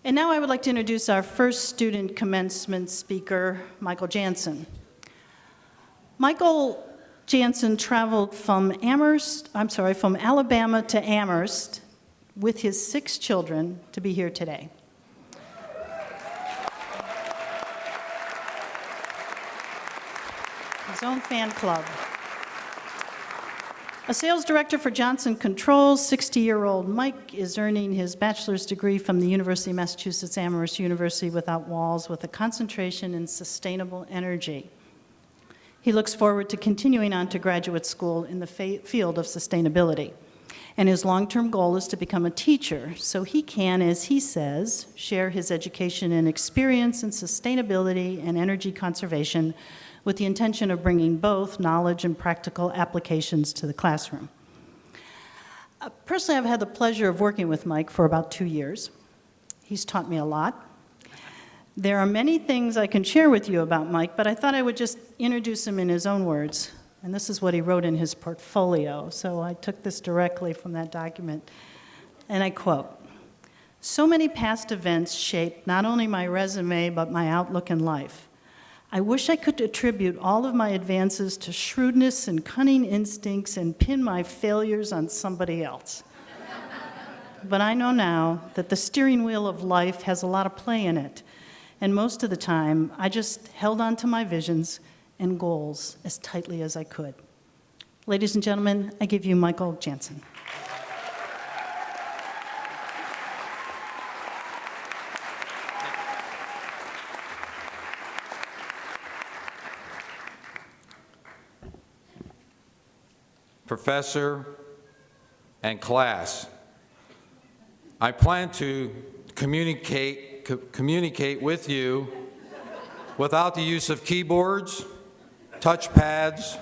And now I would like to introduce our first student commencement speaker, Michael Janssen. Michael Janssen traveled from Alabama to Amherst with his 6 children to be here today. His own fan club. A sales director for Johnson Controls, 60-year-old Mike is earning his bachelor's degree from the University of Massachusetts Amherst University Without Walls with a concentration in sustainable energy. He looks forward to continuing on to graduate school in the field of sustainability. And his long-term goal is to become a teacher so he can, as he says, share his education and experience in sustainability and energy conservation with the intention of bringing both knowledge and practical applications to the classroom. Personally, I've had the pleasure of working with Mike for about 2 years. He's taught me a lot. There are many things I can share with you about Mike, but I thought I would just introduce him in his own words. And this is what he wrote in his portfolio. So I took this directly from that document. And I quote, "So many past events shaped not only my resume, but my outlook in life. I wish I could attribute all of my advances to shrewdness and cunning instincts and pin my failures on somebody else. But I know now that the steering wheel of life has a lot of play in it, and most of the time, I just held on to my visions and goals as tightly as I could." Ladies and gentlemen, I give you Michael Janssen. Professor and class, I plan to communicate with you without the use of keyboards, touchpads,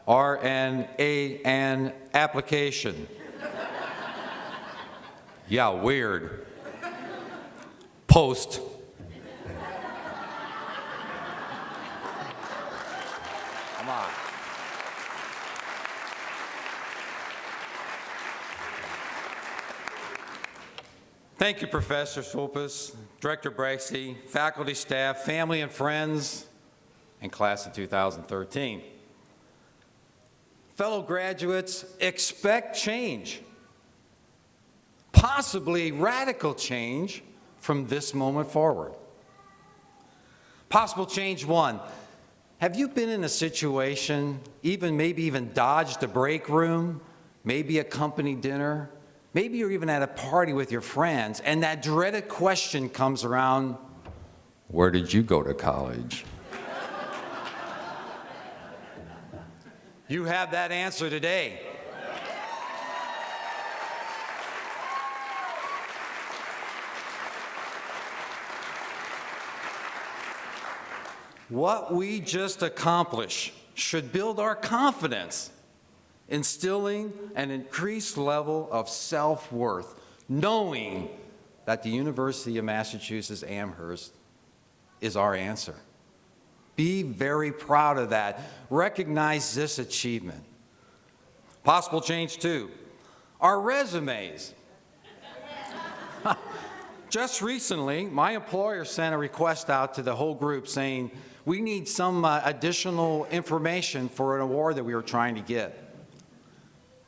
or an application. Yeah, weird. Post. Come on. Thank you, Professor Suopis, Director Bracey, faculty, staff, family and friends, and class of 2013. Fellow graduates, expect change, possibly radical change from this moment forward. Possible change 1. Have you been in a situation, maybe even dodged a break room, maybe a company dinner, maybe you're even at a party with your friends, and that dreaded question comes around, where did you go to college? You have that answer today. What we just accomplished should build our confidence, instilling an increased level of self-worth, knowing that the University of Massachusetts Amherst is our answer. Be very proud of that. Recognize this achievement. Possible change 2, our resumes. Just recently, my employer sent a request out to the whole group saying, we need some additional information for an award that we were trying to get.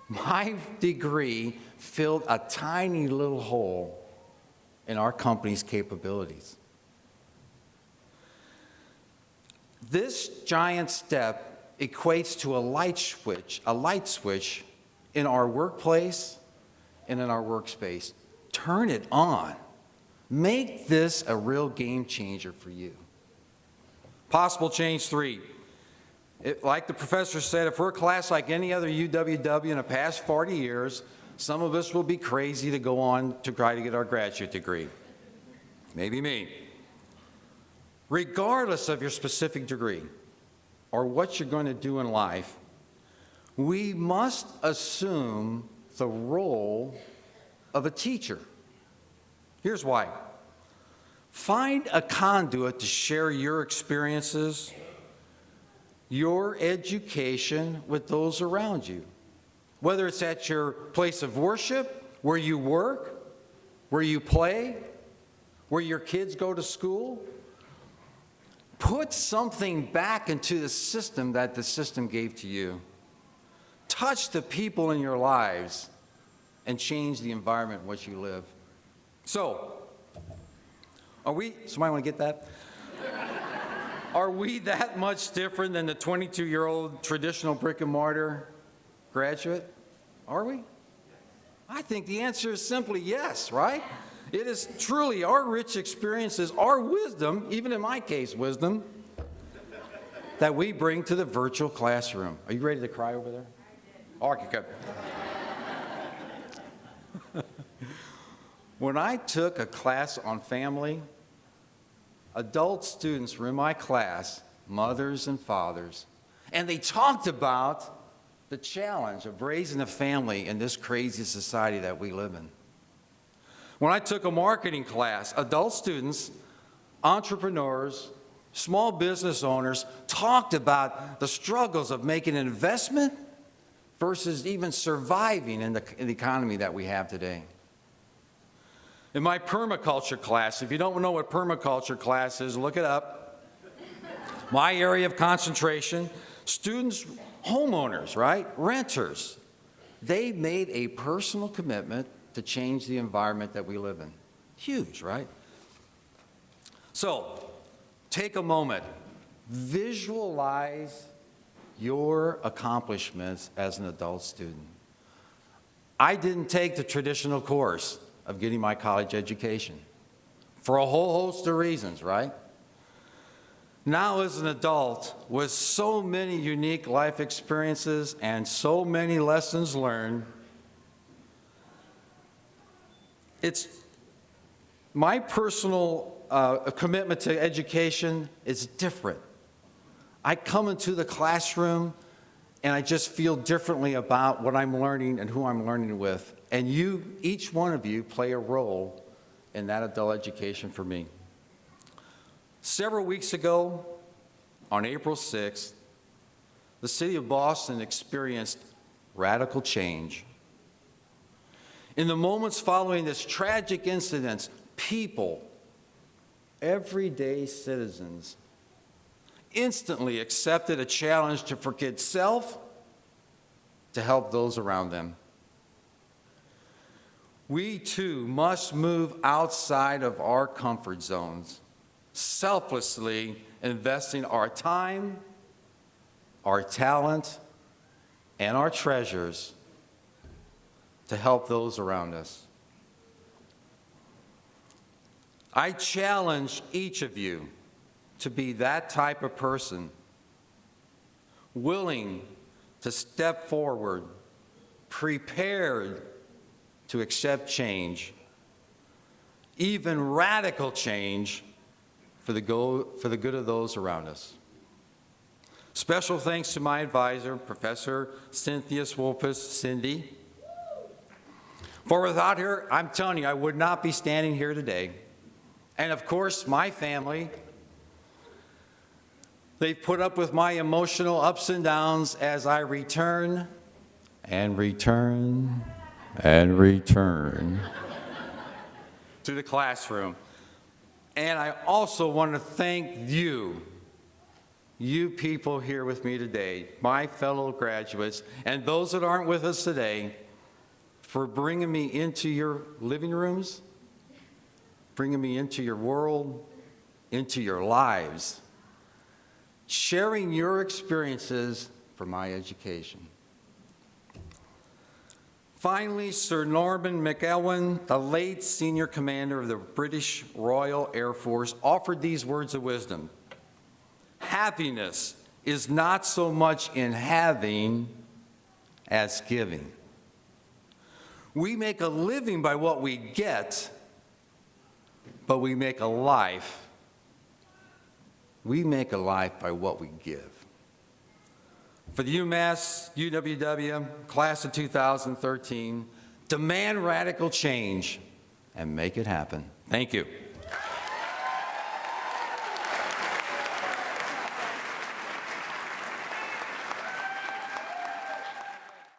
My degree filled a tiny little hole in our company's capabilities. This giant step equates to a light switch in our workplace and in our workspace. Turn it on. Make this a real game changer for you. Possible change 3. Like the professor said, if we're a class like any other UWW in the past 40 years, some of us will be crazy to go on to try to get our graduate degree. Maybe me. Regardless of your specific degree or what you're going to do in life, we must assume the role of a teacher. Here's why. Find a conduit to share your experiences, your education with those around you. Whether it's at your place of worship, where you work, where you play, where your kids go to school, put something back into the system that the system gave to you. Touch the people in your lives and change the environment in which you live. So, somebody want to get that? Are we that much different than the 22-year-old traditional brick and mortar graduate? Are we? I think the answer is simply yes, right? It is truly our rich experiences, our wisdom, even in my case, wisdom, that we bring to the virtual classroom. Are you ready to cry over there? Okay, good. When I took a class on family, adult students were in my class, mothers and fathers, and they talked about the challenge of raising a family in this crazy society that we live in. When I took a marketing class, adult students, entrepreneurs, small business owners talked about the struggles of making an investment versus even surviving in the economy that we have today. In my permaculture class, if you don't know what permaculture class is, look it up. My area of concentration, students, homeowners, right? Renters. They made a personal commitment to change the environment that we live in. Huge, right? So, take a moment. Visualize your accomplishments as an adult student. I didn't take the traditional course of getting my college education for a whole host of reasons, right? Now, as an adult, with so many unique life experiences and so many lessons learned, it's my personal commitment to education is different. I come into the classroom and I just feel differently about what I'm learning and who I'm learning with. And you, each one of you, play a role in that adult education for me. Several weeks ago, on April 6th, the city of Boston experienced radical change. In the moments following this tragic incident, people, everyday citizens, instantly accepted a challenge to forget self to help those around them. We too must move outside of our comfort zones, selflessly investing our time, our talent, and our treasures to help those around us. I challenge each of you to be that type of person, willing to step forward, prepared to accept change, even radical change, for the good of those around us. Special thanks to my advisor, Professor Cynthia Suopis, Cindy. For without her, I'm telling you, I would not be standing here today. And of course, my family. They've put up with my emotional ups and downs as I return and return and return to the classroom. And I also want to thank you people here with me today, my fellow graduates, and those that aren't with us today, for bringing me into your living rooms, bringing me into your world, into your lives, sharing your experiences for my education. Finally, Sir Norman McEwen, the late senior commander of the British Royal Air Force, offered these words of wisdom. Happiness is not so much in having as giving. We make a living by what we get, but we make a life by what we give. For the UMass UWW class of 2013, demand radical change and make it happen. Thank you.